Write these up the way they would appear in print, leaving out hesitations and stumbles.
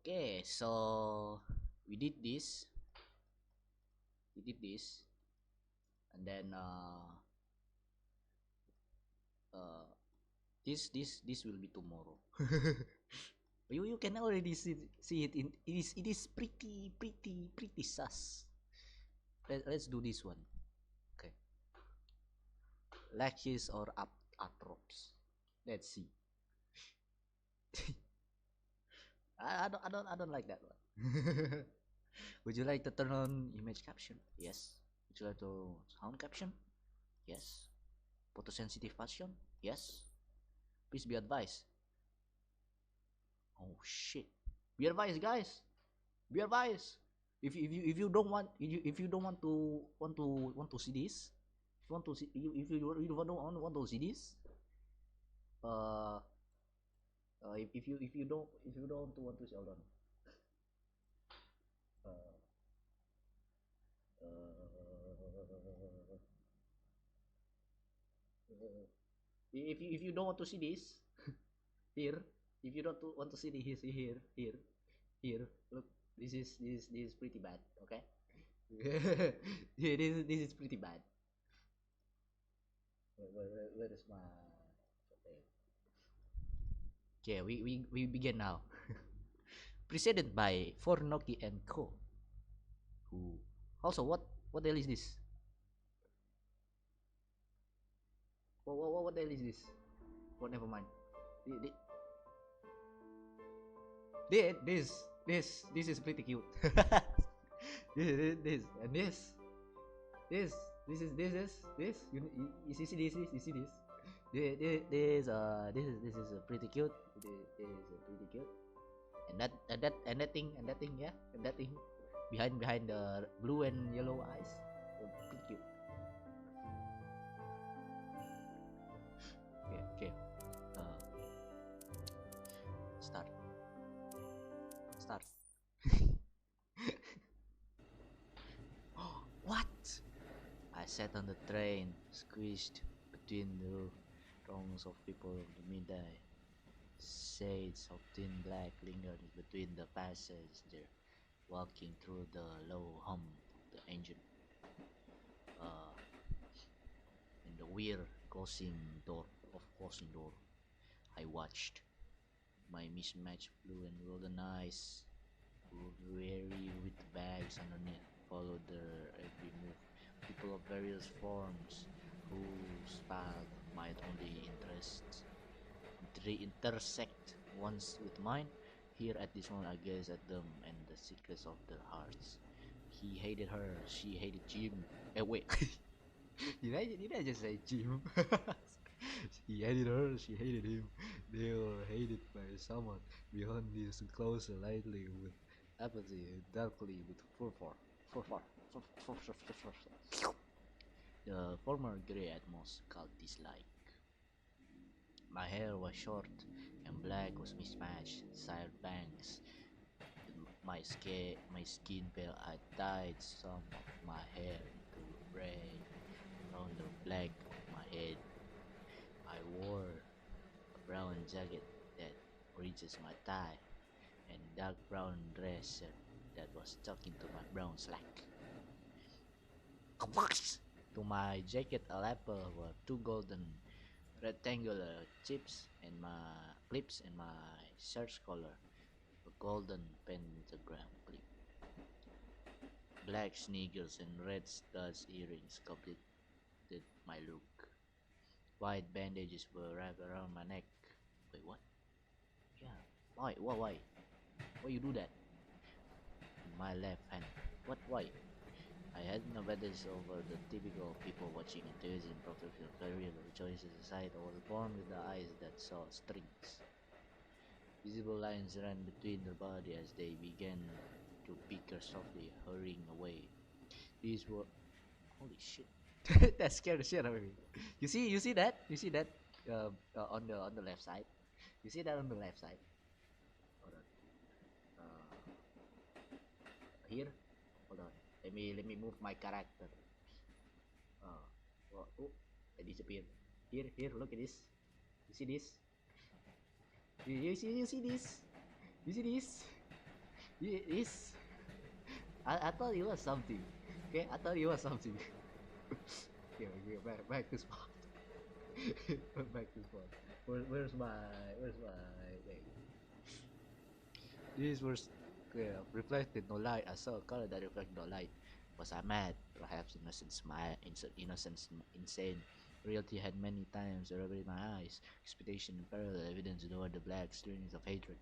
Okay, so we did this. And then uh, this will be tomorrow. You can already see it in it is pretty sus. Let's do this one. Okay, Lachesis or Atropos. Let's see. I don't like that one. Would you like to turn on image caption? Yes. Would you like to sound caption? Yes. Photosensitive passion? Yes. Please be advised. Oh shit. Be advised, guys. Be advised. If you don't want if you don't want to see this, if you want to see if you don't want to see this, uh, if you don't want to see, hold on. Uh, uh, if you don't want to see this here, if you don't want to see this here, look, this is pretty bad. Okay. Yeah, this is pretty bad. Where is my okay, we begin now. Preceded by Fornoki and Co. Who also what the hell is this? What the hell is this? What never mind. This is pretty cute. this and this you see this. This is pretty cute. This is pretty cute. And that thing yeah, and that thing behind the blue and yellow eyes, oh, pretty cute. Okay. Start. What? I sat on the train, squished between the throngs of people of the midday. Shades of thin black lingered between the passengers walking through the low hum of the engine. In the weird closing door, I watched. My mismatched blue and golden eyes, weary with bags underneath, followed their every move. People of various forms, whose path might only intersect once with mine. Here at this moment, I gaze at them and the secrets of their hearts. He hated her, she hated Jim. Wait, did I just say Jim? He hated her, she hated him. They were hated by someone beyond this, closer lightly with apathy and darkly with fervor. The former grey at most called dislike. My hair was short and black was mismatched, side bangs. My skin pale. I dyed some of my hair into gray around the black of my head. I wore a brown jacket that reaches my thigh and dark brown dress shirt that was tucked into my brown slack. To my jacket a lapel were two golden rectangular clips and my shirt's collar, a golden pentagram clip. Black sneakers and red studs earrings completed my look. White bandages were wrapped around my neck. Wait, what? Yeah. Why? Why you do that? My left hand. What? Why? I had no bandage over the typical people watching a television professional career choices aside. I was born with the eyes that saw strings. Visible lines ran between their body as they began to bicker softly, hurrying away. These were holy shit. That scared the shit out of me. You see that? On the left side. You see that on the left side? Hold on. Here. Hold on. Let me move my character. Oh, I disappeared. Here. Look at this. You see this? You see this? You see this? This, I thought it was something. Okay, I thought it was something. Okay, okay, back to spot. Back to spot. Where's my wait. These were reflected no light. I saw a color that reflected no light. Was I mad? Perhaps innocence, my innocence, insane. Reality had many times already my eyes. Expectation and parallel evidence over the black strings of hatred.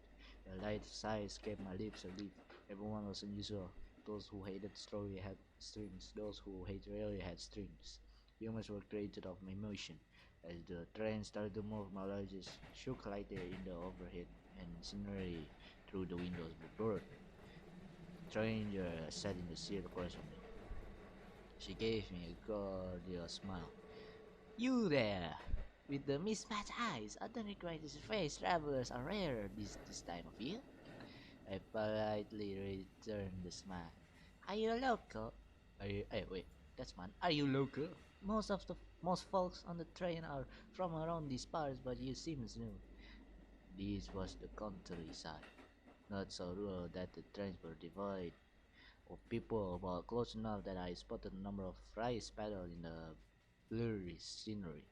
The light sigh escaped my lips or lip. Everyone was unusual. Those who hated story had strings. Those who hate rarely had strings. Humans were created of emotion. As the train started to move, my largest shook lightly in the overhead and scenery through the windows blurred. The stranger sat in the seat across from me. She gave me a cordial smile. You there! With the mismatched eyes, underneath his face, travelers are rare this time of year. I politely returned the smile. Are you local? Are you? Hey, wait, that's man. Are you local? Most folks on the train are from around these parts, but you seem new. This was the countryside, not so rural that the trains were devoid of people, but close enough that I spotted a number of fries paddle in the blurry scenery.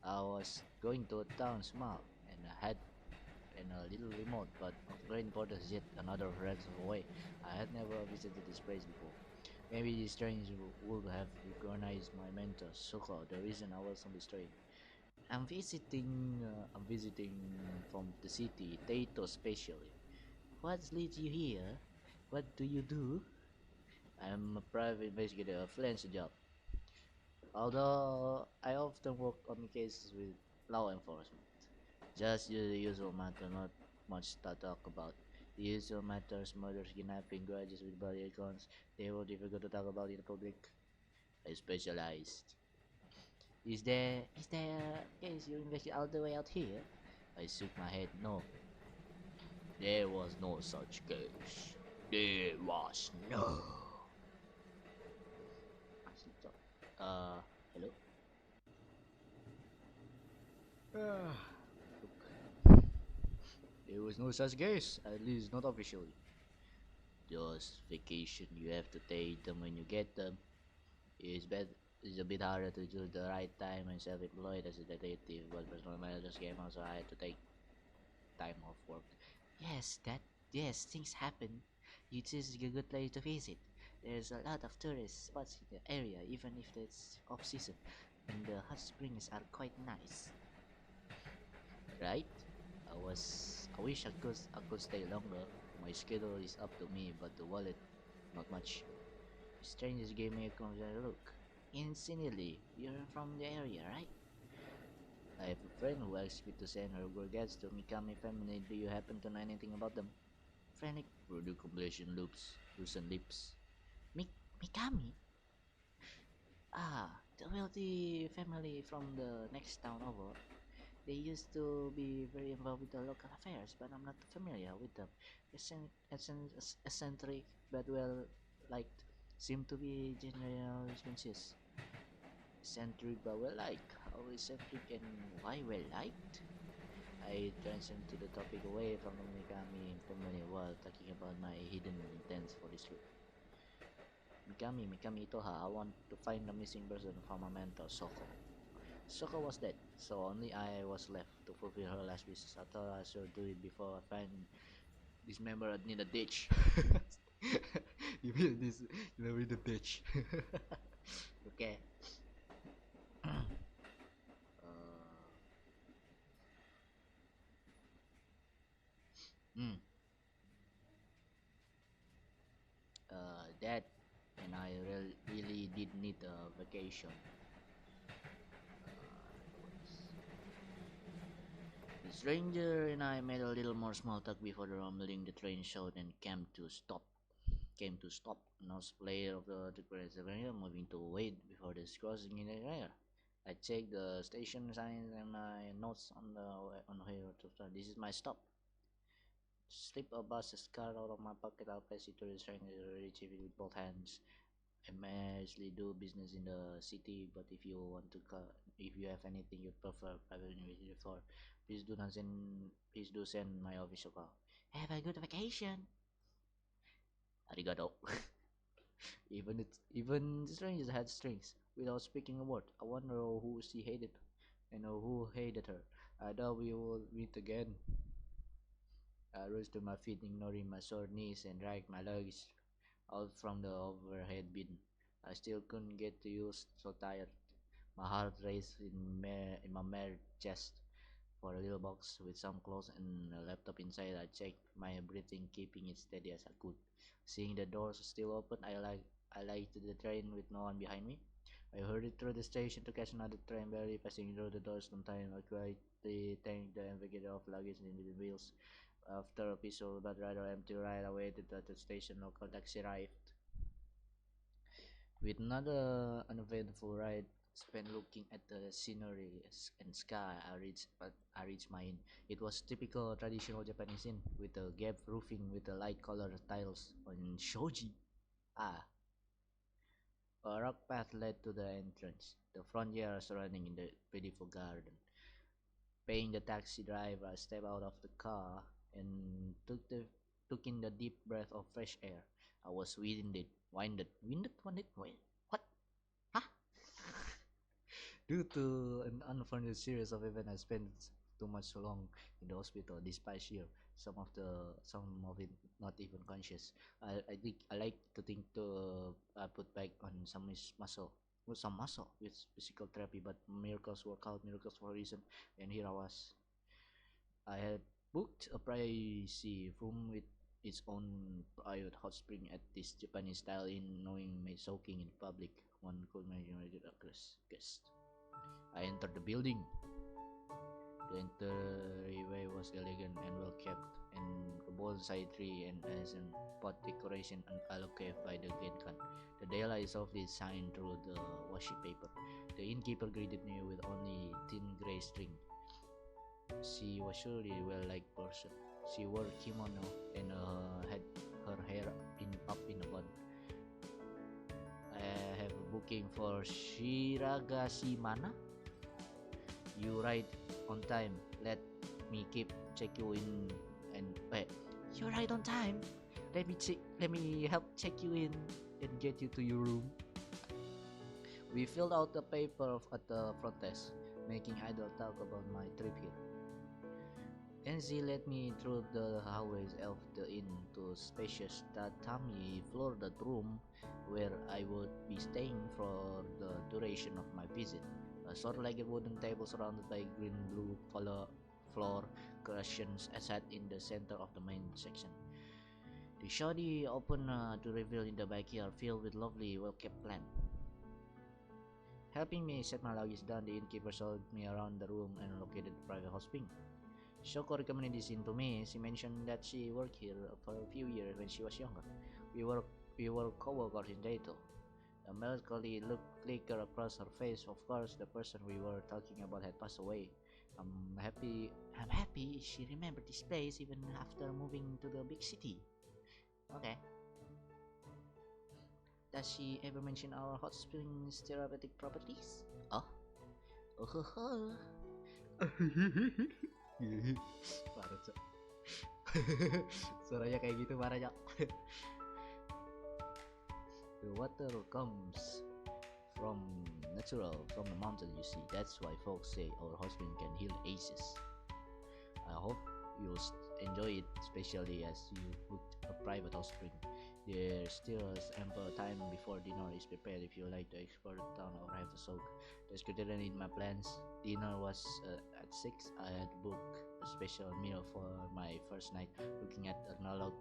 I was going to a town small and had and a little remote, but of great importance yet another ransom away. I had never visited this place before. Maybe this train would have recognized my mentor, Suko, the reason I was on this train. I'm visiting from the city, Taito especially. What leads you here? What do you do? I'm a private investigator, a freelance job. Although I often work on cases with law enforcement. Just the usual matter, not much to talk about. The usual matters, murders, kidnapping, grudges with body accounts, they were difficult to talk about in the public. I specialized. Is there a case you investigate all the way out here? I shook my head. No, there was no such case. There was no. Hello? Look, there was no such case, at least not officially. Just vacation, you have to take them when you get them. It's bad. It's a bit harder to choose the right time and self-employed as a detective, but personal matters came out, so I had to take time off work. Yes, yes, things happen. You choose a good place to visit. There's a lot of tourist spots in the area, even if it's off season, and the hot springs are quite nice. Right? I wish I could stay longer. My schedule is up to me, but the wallet, not much. Strangers gave me a concerned look. Incidentally, you're from the area, right? I have a friend who asked me to send her regards to Mikami family. Do you happen to know anything about them? Frantic product completion loops, loosen lips. Mikami? Ah, the wealthy family from the next town over. They used to be very involved with the local affairs, but I'm not familiar with them. Eccentric, but well liked. Seem to be general responses. Eccentric, but well liked. How eccentric and why well liked? I transitioned to the topic away from the Mikami family while talking about my hidden intents for this trip. Mikami Itoha, I want to find the missing person from my mentor, Soko. Soko was dead, so only I was left to fulfill her last wishes. I thought I should do it before I find this member in the ditch. You mean this, in the ditch. Okay. uh, mm, that and I really did need a vacation. The stranger and I made a little more small talk before the rumbling the train showed and came to stop. Nose player of the area moving to wait before this crossing in the air. I checked the station signs and my notes on here to start. This is my stop. Slip a bus's card out of my pocket. I'll pass it to the stranger to retrieve it with both hands. I mostly do business in the city, but if you have anything you prefer private university for, please do send my official call. Have a good vacation. Arigato. Even strangers had strings. Without speaking a word, I wonder who she hated, and who hated her. I thought we would meet again. I rose to my feet, ignoring my sore knees, and dragged my luggage out from the overhead bin. I still couldn't get to use, so tired. My heart raced in my mere chest. For a little box with some clothes and a laptop inside, I checked my breathing, keeping it steady as I could. Seeing the doors still open, I lighted the train with no one behind me. I hurried through the station to catch another train, barely passing through the doors on time. I quietly thanked the navigator of luggage in the wheels. After a peaceful but rather empty ride, I waited at the station. Local taxi arrived. With another uneventful ride spent looking at the scenery and sky, I reached my inn. It was typical traditional Japanese inn with a gap roofing with the light colored tiles on shoji. Ah, a rock path led to the entrance. The front yard surrounding in the beautiful garden. Paying the taxi driver, I stepped out of the car and took in the deep breath of fresh air. I was winded. What? Huh? Due to an unfortunate series of events, I spent too much long in the hospital. Despite sheer some of it not even conscious. I like to think to put back on muscle with some muscle with physical therapy, but miracles work out. Miracles for a reason, and here I was. I had booked a pricey room with its own private hot spring at this Japanese style inn, knowing my soaking in public one could imagine a guest. I entered the building. The entryway was elegant and well kept, and a bonsai tree and as an pot decoration allocated by the Genkan. The daylight is softly shined through the washi paper. The innkeeper greeted me with only thin grey string. She was surely a well-liked person. She wore kimono and had her hair up in a bun. I have a booking for Shiragashimana. You ride on time. Let me check you in and wait. You ride on time. Let me help check you in and get you to your room. We filled out the paper at the front desk, making idle talk about my trip here. And she led me through the hallways of the inn to a spacious tatami floored room where I would be staying for the duration of my visit. A short-legged wooden table surrounded by green-blue floor cushions sat in the center of the main section. The shoddy opened to reveal in the backyard filled with lovely, well-kept plants. Helping me set my luggage down, the innkeeper showed me around the room and located the private hot spring. Shoko recommended this inn to me. She mentioned that she worked here for a few years when she was younger. We were co-workers in Dayton. A melancholy look flickered across her face. Of course, the person we were talking about had passed away. I'm happy she remembered this place even after moving to the big city. Okay. Does she ever mention our hot springs therapeutic properties? Oh? Oh ho ho. Parah cok. Suaranya kayak gitu parah cok. The water comes from from the mountain, you see. That's why folks say our hot spring can heal aces. I hope you'll enjoy it, especially as you booked a private hot spring. There's still ample time before dinner is prepared if you like to explore the town or have a soak. There's considered in my plans. Dinner was at 6. I had booked a special meal for my first night. Looking at an analog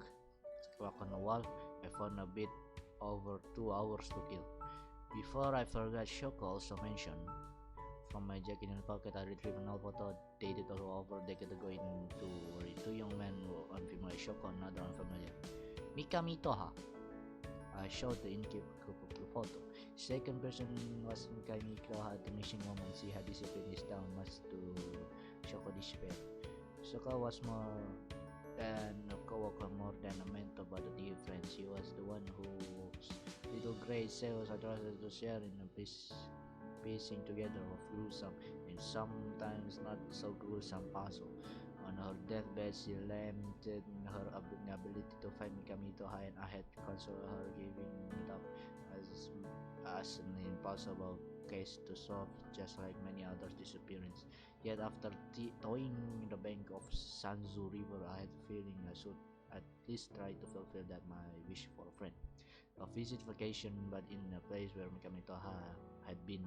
clock on the wall, I found a bit over 2 hours to kill. Before I forgot, Shoko also mentioned. From my jacket in the pocket, I retrieved an old photo dated over a decade ago into two young men who were unfamiliar. Shoko, another unfamiliar. Mikami Toha. I showed the innkeeper the photo. Second person was Mikami Toha, the missing woman. She had disappeared this town much to Shoko despair. Shoko was more than a co-worker, more than a mentor, but a dear friend. She was the one whose little grey cells I trusted to share in a piecing together of gruesome and sometimes not so gruesome puzzle. On her deathbed, she lamented her inability to find Mikami Toha, and I had to console her, giving it up as an impossible case to solve, just like many others' disappearance. Yet after towing the bank of Sanzu River, I had a feeling I should at least try to fulfill that my wish for a friend. A visit vacation, but in a place where Mikami Toha had been,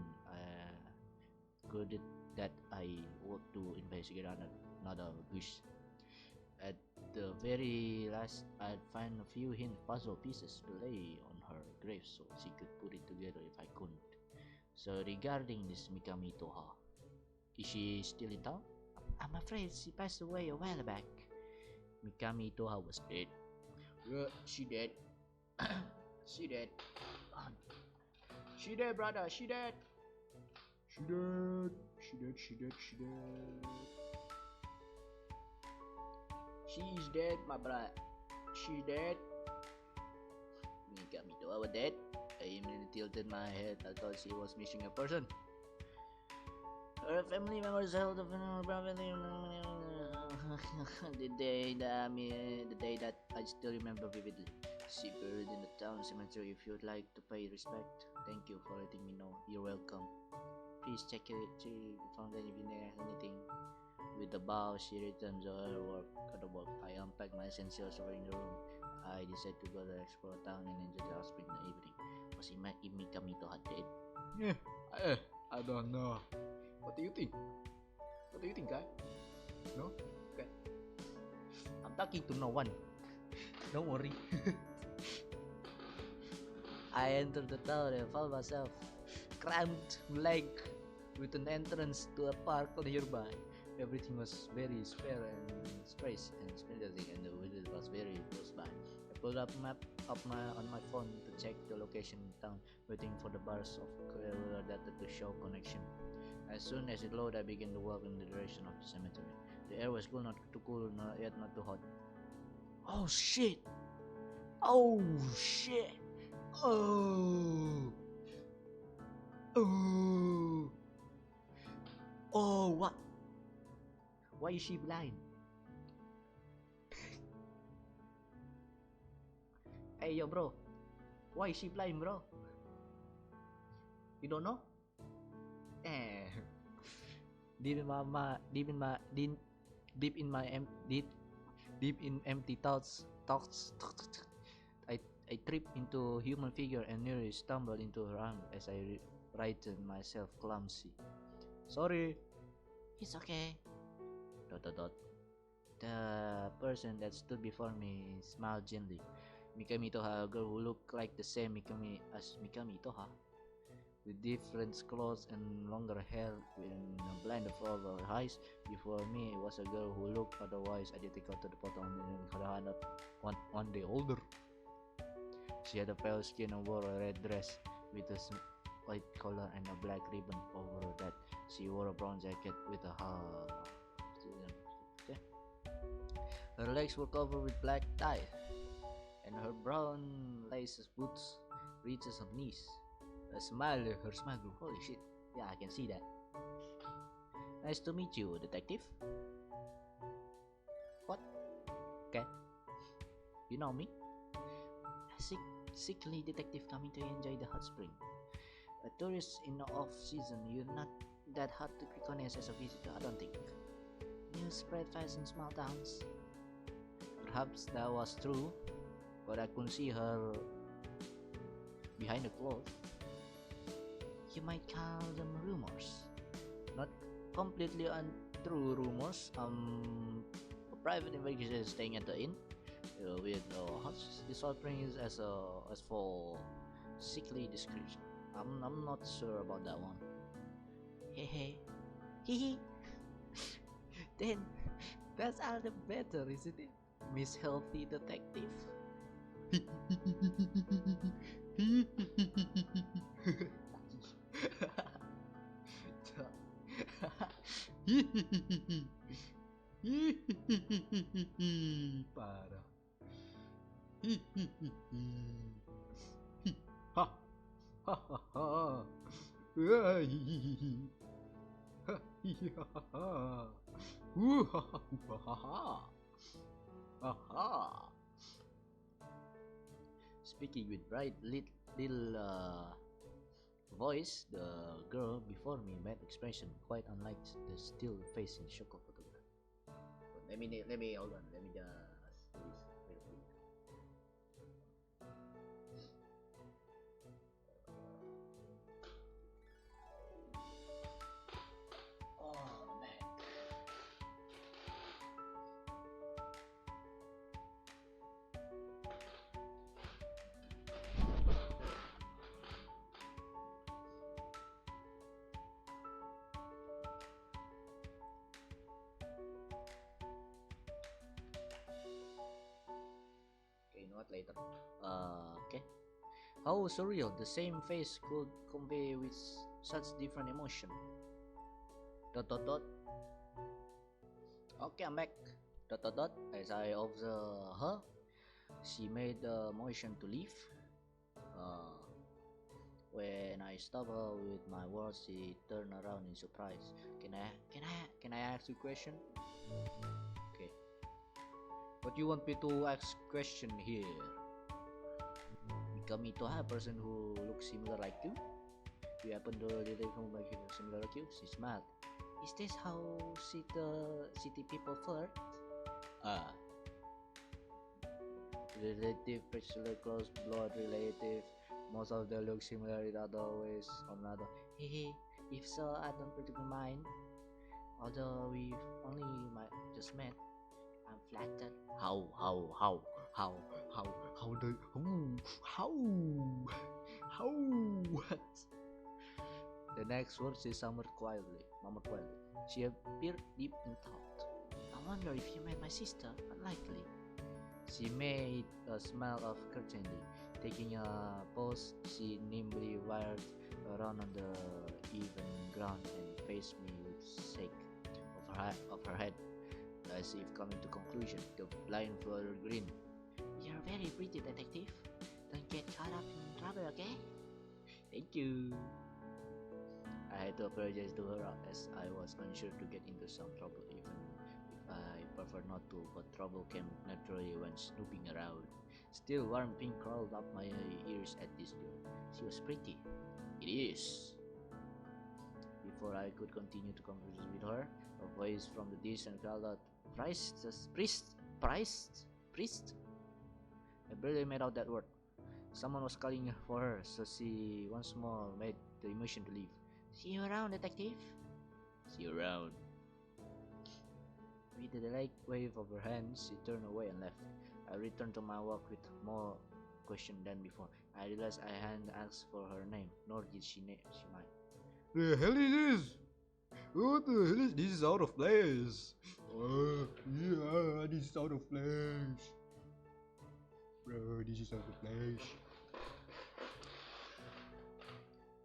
concluded that I ought to investigate another wish. At the very last, I'd find a few hint puzzle pieces to lay on her grave so she could put it together if I couldn't. So regarding this Mikami Toha, is she still in town? I'm afraid she passed away a while back. Mikami Toha was dead. Yeah, she dead. She dead. She dead, brother. She dead. She dead. She dead. She dead. She dead. She is dead, my brother. She dead. Mikami Toha was dead. I immediately tilted my head. I thought she was missing a person. Her family members held the funeral privately. The day that I still remember vividly. She buried in the town cemetery. If you'd like to pay respect, thank you for letting me know. You're welcome. Please check if you found anything. With the bow, she returned to her work. I unpacked my essentials over in the room. I decided to go to explore town and enjoy the spring in the evening. Was Mikami Toha dead? Yeah, I don't know. What do you think? What do you think, guy? No? Okay. I'm talking to no one. Don't worry. I entered the town and found myself cramped blank with an entrance to a park nearby. Everything was very spare and space and splendid, and the weather was very close by. I pulled up map on my phone to check the location in town, waiting for the bars of clear data to show connection. As soon as it loaded, I began to walk in the direction of the cemetery. The air was not too cool, yet not too hot. Oh shit! Oh shit! Oh! Oh! Oh, what? Why is she blind? Hey yo bro, why is she blind, bro? You don't know? Deep in empty thoughts, I tripped into a human figure and nearly stumbled into her arm as I righted myself clumsy. Sorry. It's okay. ... The person that stood before me smiled gently. Mikami Toha, a girl who looked like the same Mikami as Mikami Toha, with different clothes and longer hair and a blend of her eyes. Before me was a girl who looked otherwise identical to the photo on one day older. She had a pale skin and wore a red dress with a white collar and a black ribbon over that. She wore a brown jacket with a Her legs were covered with black tie, and her brown laces boots reached her knees. Her smile grew. Holy shit! Yeah, I can see that. Nice to meet you, detective. What? Okay. You know me? A sickly detective coming to enjoy the hot spring. A tourist in the off-season, you're not that hard to recognize as a visitor, I don't think. You spread fast in small towns. Perhaps that was true, but I couldn't see her behind the cloth. You might call them rumors. Not completely untrue rumors. A private investigator is staying at the inn with this hot spring is as for sickly description. I'm not sure about that one. Hey. Then that's all the better, isn't it, Miss Healthy Detective? Parah. Speaking with bright little voice, the girl before me made expression quite unlike the still face in shock of photograph. Let me hold on. Let me just do this real quick. Oh man. Okay, you know what? Later. Okay. How surreal the same face could convey with such different emotion. Dot dot dot. Okay, I'm back. Dot dot dot. As I observe her, she made the motion to leave. When I stopped her with my words, she turned around in surprise. Can I ask you a question? Okay. What do you want me to ask question here? Become me to have a person who looks similar like you? You happen to relate from like similar like you? She smiled. Is this how city people flirt? Relative, particular close blood relative. Most of them look similar in other ways or another. Hehe, if so, I don't particularly mind. Although we've only just met, I'm flattered. How what? The next word she murmured quietly. She appeared deep in thought. I wonder if you met my sister. Unlikely. She made a smile of courtesy. Taking a pause, she nimbly whirled around on the even ground and faced me with a shake of her head, as if coming to conclusion. The blindfolded grin. You're very pretty, detective. Don't get caught up in trouble, okay? Thank you. I had to apologize to her as I was unsure to get into some trouble, even if I prefer not to, but trouble came naturally when snooping around. Still, warm pink crawled up my ears at this girl. She was pretty. It is. Before I could continue to converse with her, a voice from the distance called out, Priest? I barely made out that word. Someone was calling for her, so she once more made the motion to leave. See you around, detective. See you around. With a light wave of her hand, she turned away and left. I returned to my work with more questions than before. I realized I hadn't asked for her name, nor did she mind. The hell is this? What the hell is this? Is out of place. Yeah, this is out of place. Bro, this is out of place.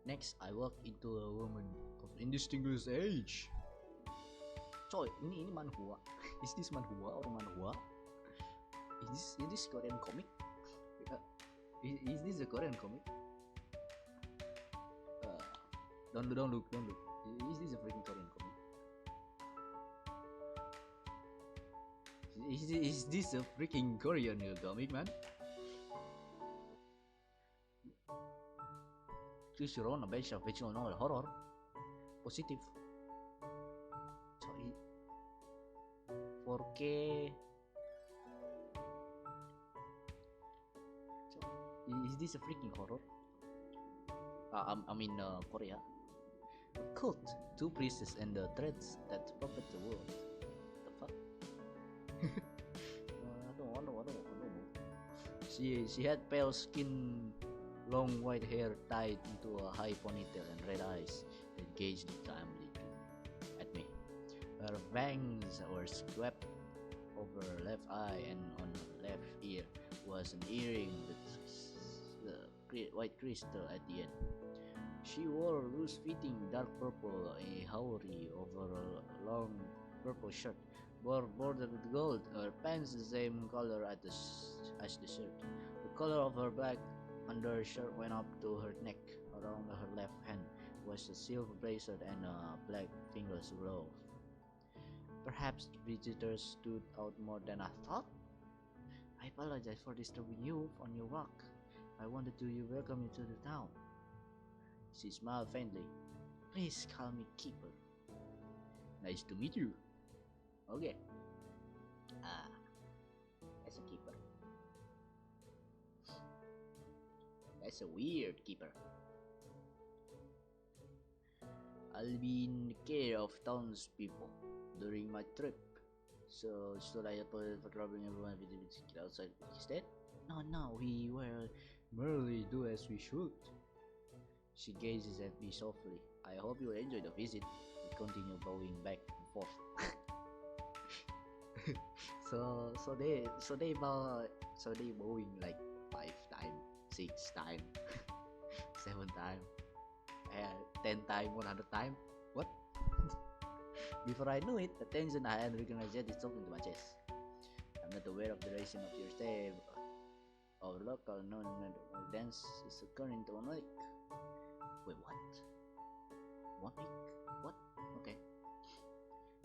Next, I walked into a woman Of indistinguished age. Coy, ini manhua. Is this manhua or manhua? Is this Korean comic? Is this a Korean comic? Don't look. Is this a freaking Korean comic? Is this a freaking Korean comic, man? Choose your own based on visual novel horror. Positive. So 4K. So, is this a freaking horror? I'm in Korea. A cult, 2 priests and the threads that puppet the world. The fuck? I don't know. She had pale skin, long white hair tied into a high ponytail, and red eyes that gazed calmly at me. Her bangs were swept over her left eye, and on her left ear was an earring with white crystal at the end. She wore loose-fitting dark purple howry over a long purple shirt, bordered with gold. Her pants the same color as the shirt. The color of her black undershirt went up to her neck. Around her left hand was a silver bracelet and a black finger's glove. Perhaps the visitors stood out more than I thought. I apologize for disturbing you on your walk. I wanted to welcome you to the town. She smiled faintly. Please call me Keeper. Nice to meet you. Okay. Ah, that's a keeper. That's a weird keeper. I'll be in care of townspeople during my trip. So should I apologize for troubling everyone with the outside instead? No, we will merely do as we should. She gazes at me softly. I hope you enjoy the visit. We continue bowing back and forth. so they bowing like 5 times, 6 times, 7 times, 10 times, 100 times. What? Before I knew it, the tension I had recognized is talking to my chest. I'm not aware of the duration of your stay. Our local dance is occurring to 1 week. Wait, what? 1 week? What? Okay.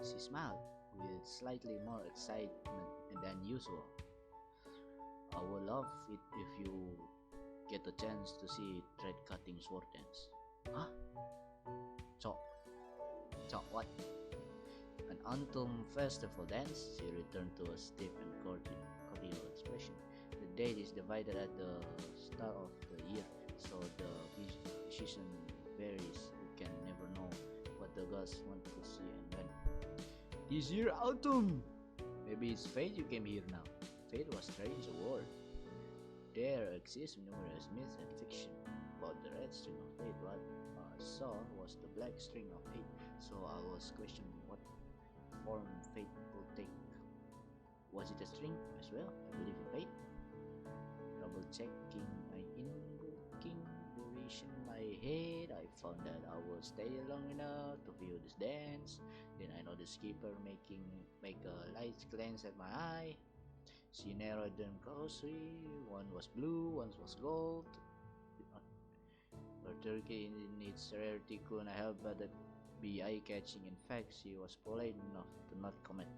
She smiled with slightly more excitement than usual. I would love it if you get a chance to see thread-cutting sword dance. Huh? So what? An autumn festival dance? She returned to a stiff and cordial expression. The date is divided at the start of the year, so the season varies. You can never know what the gods want to see and when. This year, autumn! Maybe it's fate you came here now. Fate was strange word. There exist numerous myths and fiction about the red string of fate. What I saw was the black string of fate, so I was questioning what form fate will take. Was it a string as well? I believe in fate. Double checking my invoking duration in my head, I found that I will stay long enough to view this dance. Then I noticed Skipper make a light glance at my eye. She narrowed them closely. One was blue, one was gold. Her turkey in its rarity couldn't help but be eye-catching. In fact, she was polite enough to not comment.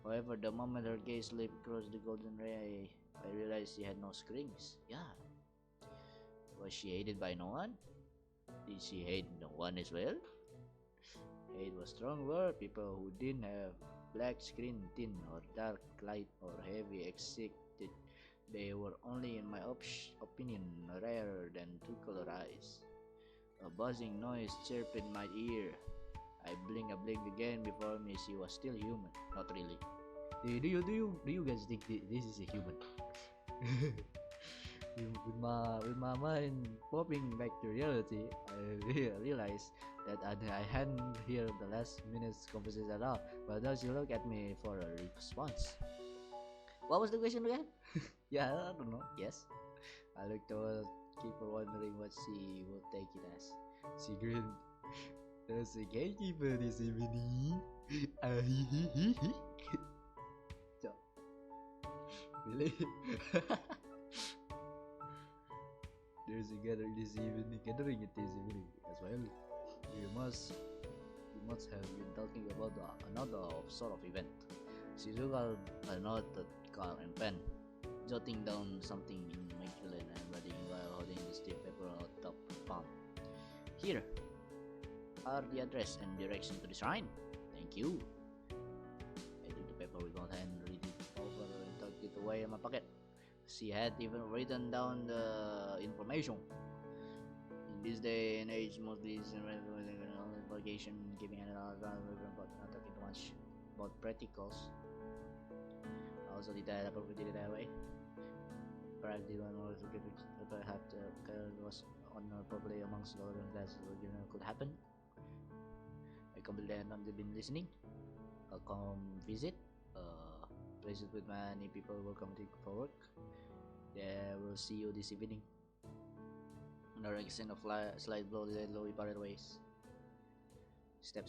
However, the moment her gaze slipped across the golden ray, I realized she had no strings. Yeah. Was she hated by no one? Did she hate no one as well? Hate was a strong word. People who didn't have black skin, thin or dark, light or heavy, accepted. They were only, in my opinion, rarer than two-color eyes. A buzzing noise chirped in my ear. I blinked again. Before me, she was still human. Not really. Do you guys think this is a human? with my mind popping back to reality, I realized that I hadn't heard the last minute's conversation at all. But now she looked at me for a response. What was the question again? Yeah, I don't know. Yes. I looked toward Keeper, wondering what she would take it as. She grinned. There's a gatekeeper this evening. So, really? There's a gathering this evening as well. We must have been talking about another sort of event. She took out a note, card and pen, jotting down something immaculate and reading while holding the stiff paper on top palm. Here are the address and direction to the shrine. Thank you. I took the paper with one hand, read it over and tucked it away in my pocket. She had even written down the information. In this day and age, mostly is vacation, giving an about not talking too much about practicals. Also, did I did it that way? Perhaps the one was perhaps was on probably amongst the other classes could happen. I completely have not been listening. I'll come visit. Places with many people will come to for work. There will see you this evening. Direction of slide below the low parted ways. Step.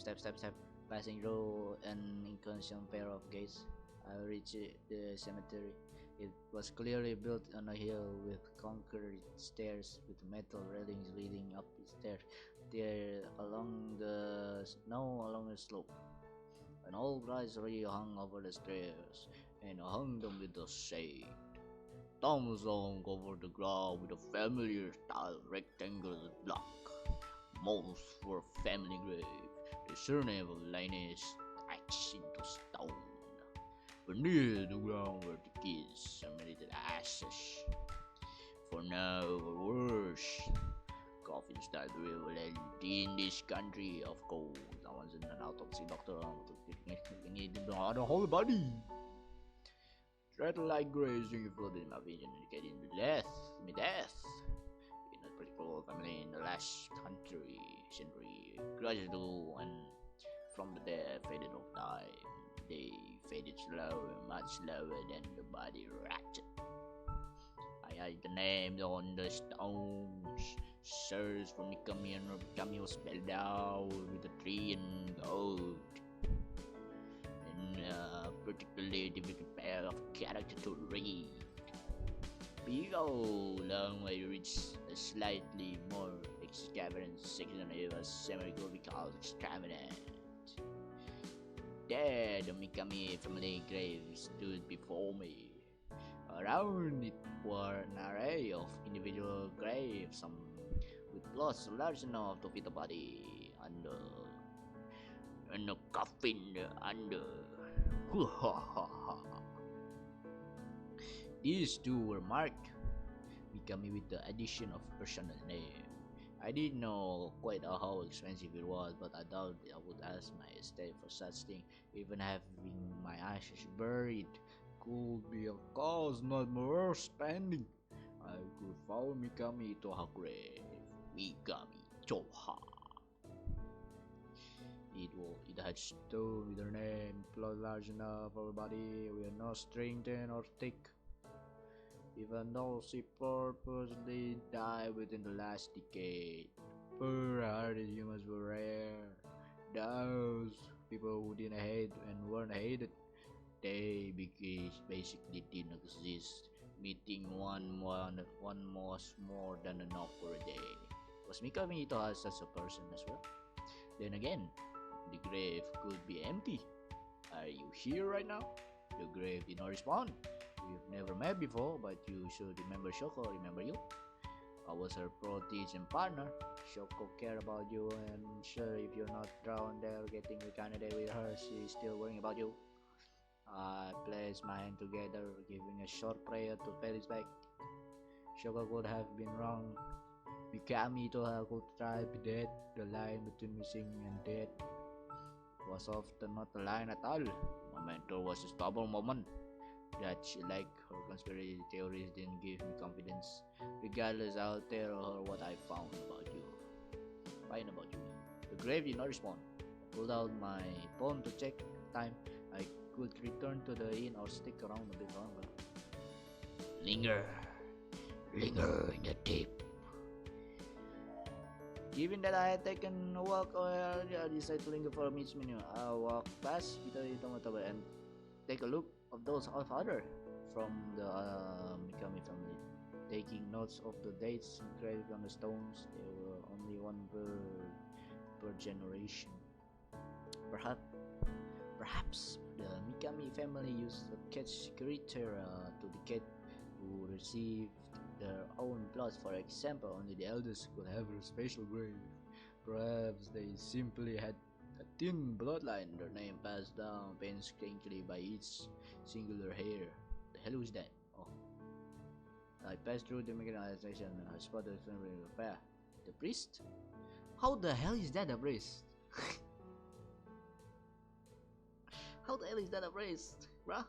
Passing through an inconscient pair of gates, I reached the cemetery. It was clearly built on a hill with concrete stairs with metal railings leading up the stairs. There along the slope. An old grass tree hung over the stairs and hung them with the shade. tombstone covered the ground with a familiar style rectangular block. Most were family grave, the surname of Linus etched into stone. Beneath the ground were the kids' mutilated ashes. For now or worse, coffins that prevalent in this country, of course. I wasn't an autopsy doctor. We need the whole body. Thread-like grazing flooded in my vision, indicating the death. In a particular family in the last century, gradually and from the death faded of time. They faded slower, much slower than the body reacted. I had the names on the stones. Search for Mikami and Mikami was spelled out with a tree and gold. And a particularly difficult pair of characters to read. Below, long way reached a slightly more extravagant section of a semi-graphical extravagant. There, the Mikami family grave stood before me. Around it were an array of individual graves, some with plots large enough to fit a body under, and a coffin under. These two were marked Mikami with the addition of personal name. I didn't know quite how expensive it was, but I doubt I would ask my estate for such thing. Even having my ashes buried could be a cause not worth spending. I could follow Mikami to her grave. Mikami Toha. It had stone with her name, plot large enough for her body, with no string thin or thick. Even though she purposely died within the last decade, poor-hearted humans were rare. Those people who didn't hate and weren't hated, they basically didn't exist. Meeting one was more than enough for a day. Was Mikami Itoha such a person as well? Then again, the grave could be empty. Are you here right now? The grave did not respond. We've never met before, but you should remember Shoko, remember you? I was her pro-teach and partner. Shoko cared about you, and I'm sure if you're not drowned there getting reunited with her, she's still worrying about you. I placed my hand together, giving a short prayer to Felix back. Shoko could have been wrong. Mikami to her could try to be dead. The line between missing and dead was often not a line at all. My mentor was a stubborn woman. That she liked her conspiracy theories didn't give me confidence, regardless out there or what I found about you. The grave did not respond. I pulled out my phone to check time. I could return to the inn or stick around a bit longer. Linger in the deep. Given that I had taken a walk earlier, I decided to linger for a minute. I walked past Peter and take a look of those of other from the Mikami family, taking notes of the dates engraved on the stones. There were only one per generation. Perhaps the Mikami family used a catch criteria to the cat who received their own plots. For example, only the eldest could have a special grave. Perhaps they simply had a thin bloodline, their name passed down painstakingly by each singular hair. The hell was that? Oh. I passed through the mechanization and I spotted the pair. The priest? How the hell is that a priest? How the hell is that a priest, bruh?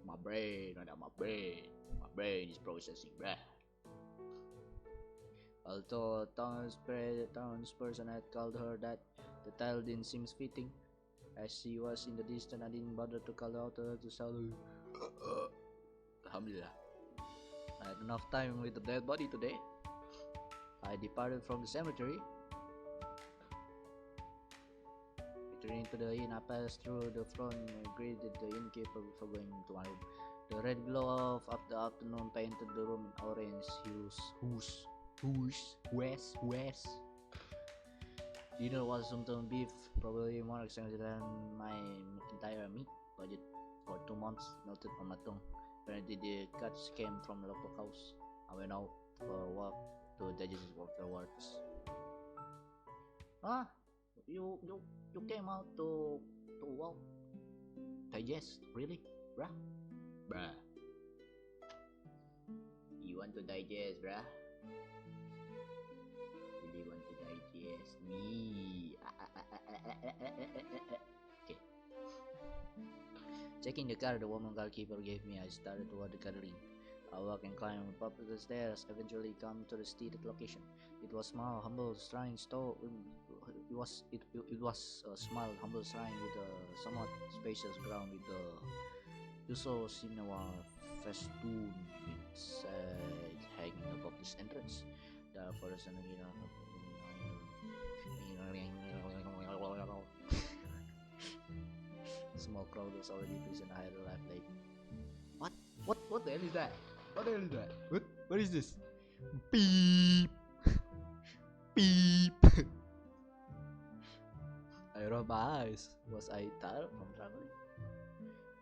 My brain is processing, bruh. Although a townsperson had called her that, the title didn't seem fitting. As she was in the distance, I didn't bother to call out her to salute. Alhamdulillah. I had enough time with the dead body today. I departed from the cemetery. Returning to the inn, I passed through the front and greeted the innkeeper before going to my room. The red glow of the afternoon painted the room in orange hues. Dinner was something beef, probably more expensive than my entire meat budget for 2 months, melted on my tongue. Apparently the cats came from the local house. I went out for a walk to digest afterwards. Huh? You came out to walk? Digest? Really? Bruh? Bruh. You want to digest, bruh? Really want to digest me? Okay. Checking the car the woman carkeeper gave me, I started toward the gathering. I walked and climbed up the stairs, eventually come to the stated location. It was small, humble shrine store. It was a small, humble shrine with a somewhat spacious ground with a usual cinema festoon with said hanging above this entrance. The forest and small crowd was already present. I had a laugh like, what the hell is that? What the hell is that? What is this? Beep. Beep. I rubbed my eyes. Was I tired from traveling?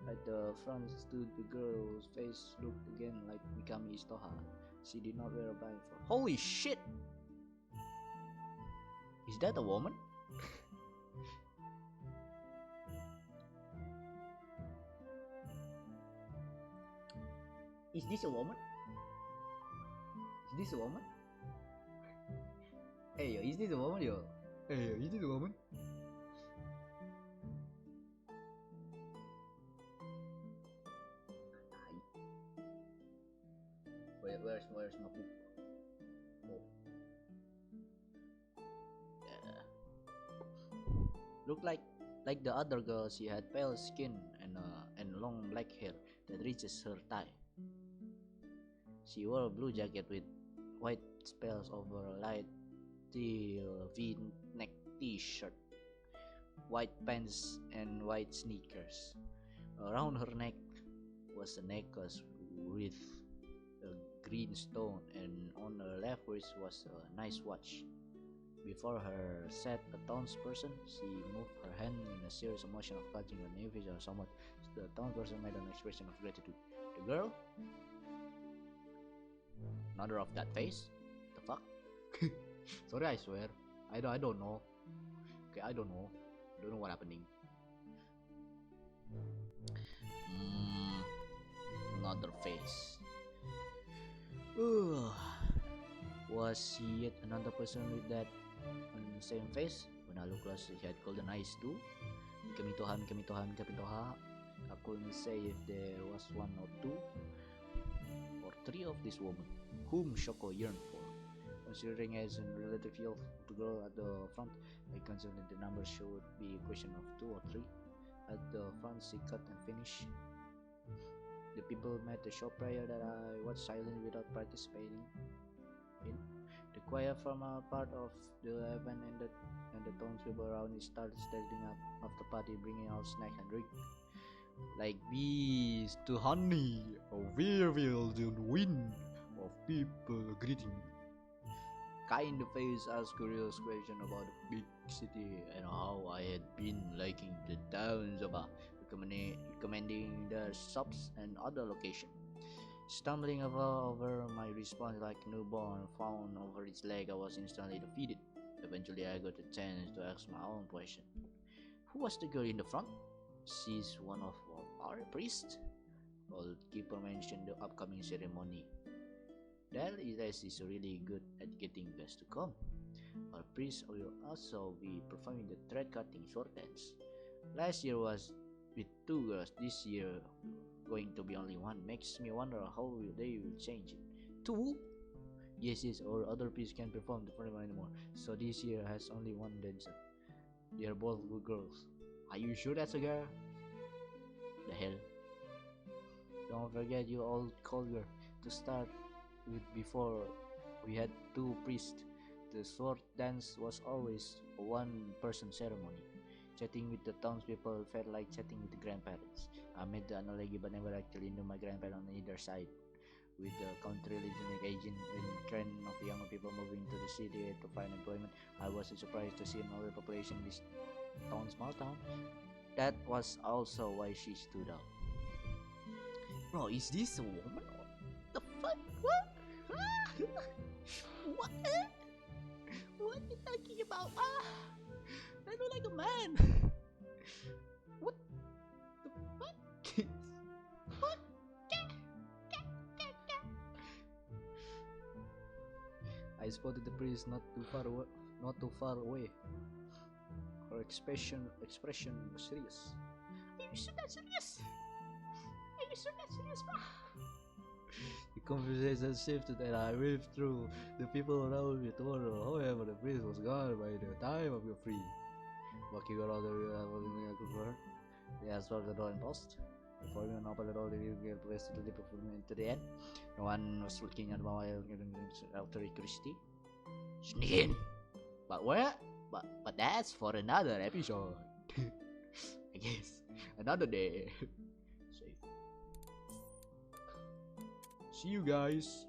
At the front stood the girl whose face looked again like Mikami Istoha. She did not wear a blindfold. Holy shit! Is that a woman? Is this a woman? Is this a woman? Hey yo, is this a woman yo? Hey, is this a woman? Where's my poop? Oh. Yeah. Looked like the other girl. She had pale skin and long black hair that reaches her thigh. She wore a blue jacket with white spells over a light teal V-neck t-shirt, white pants and white sneakers. Around her neck was a necklace with a green stone, and on her left wrist was a nice watch. Before her sat a townsperson. She moved her hand in a serious motion of clutching her navel or somewhat. The townsperson made an expression of gratitude. The girl? Another of that face? The fuck? Sorry, I swear. I don't know. Okay, I don't know. Don't know what happening. Another face. Was she yet another person with that same face? When I looked closely, she had golden eyes too. Mikamitoha. I couldn't say if there was one or two or three of this woman whom Shoko yearned for. Considering as in relative youth to girl at the front, I considered the number should be a question of 2 or 3. At the front, she cut and finished. The people made the short prayer that I watched silently without participating in. The choir from a part of the event ended, and the townspeople around it started standing up after party, bringing out snacks and drink. Like bees to honey, A whirlwind and wind of people greeting me. Kind of face asked curious question about the big city and how I had been liking the towns of recommending the shops and other location. Stumbling over my response like a newborn found over its leg, I was instantly defeated. Eventually, I got a chance to ask my own question. Who was the girl in the front? She's one of our priests. Old keeper mentioned the upcoming ceremony. That is really good at getting guests to come. Our priest will also be performing the thread cutting sword dance. Last year was with 2 girls. This year going to be only 1. Makes me wonder how they will change it. 2? Yes, our other priests can't perform the ceremony anymore. So this year has only 1 dancer. They are both good girls. Are you sure that's a girl? The hell? Don't forget you old collier to start with before we had 2 priests. The sword dance was always a 1-person ceremony. Chatting with the townspeople felt like chatting with the grandparents. I made the analogy but never actually knew my grandparents on either side. With the country religion aging and trend of young people moving to the city to find employment, I was surprised to see an older population in this small town. That was also why she stood out. Bro, is this a woman? The fuck? What? What? What are you talking about? I look like a man. What the fuck? What? I spotted the priest not too far away. Not too far away. Her expression was serious. Are you sure that's serious? Are you sure that's serious, bro? The conversation shifted and I waved through the people around me tomorrow. However, the priest was gone by the time of your free. Walking around the room, holding a good word. They asked for the door and post. Before you opened the door, they gave place to the performance to the end. No one was looking at my alter Christie. Sneak in! But where? But that's for another episode. I guess. Another day. Safe. See you guys.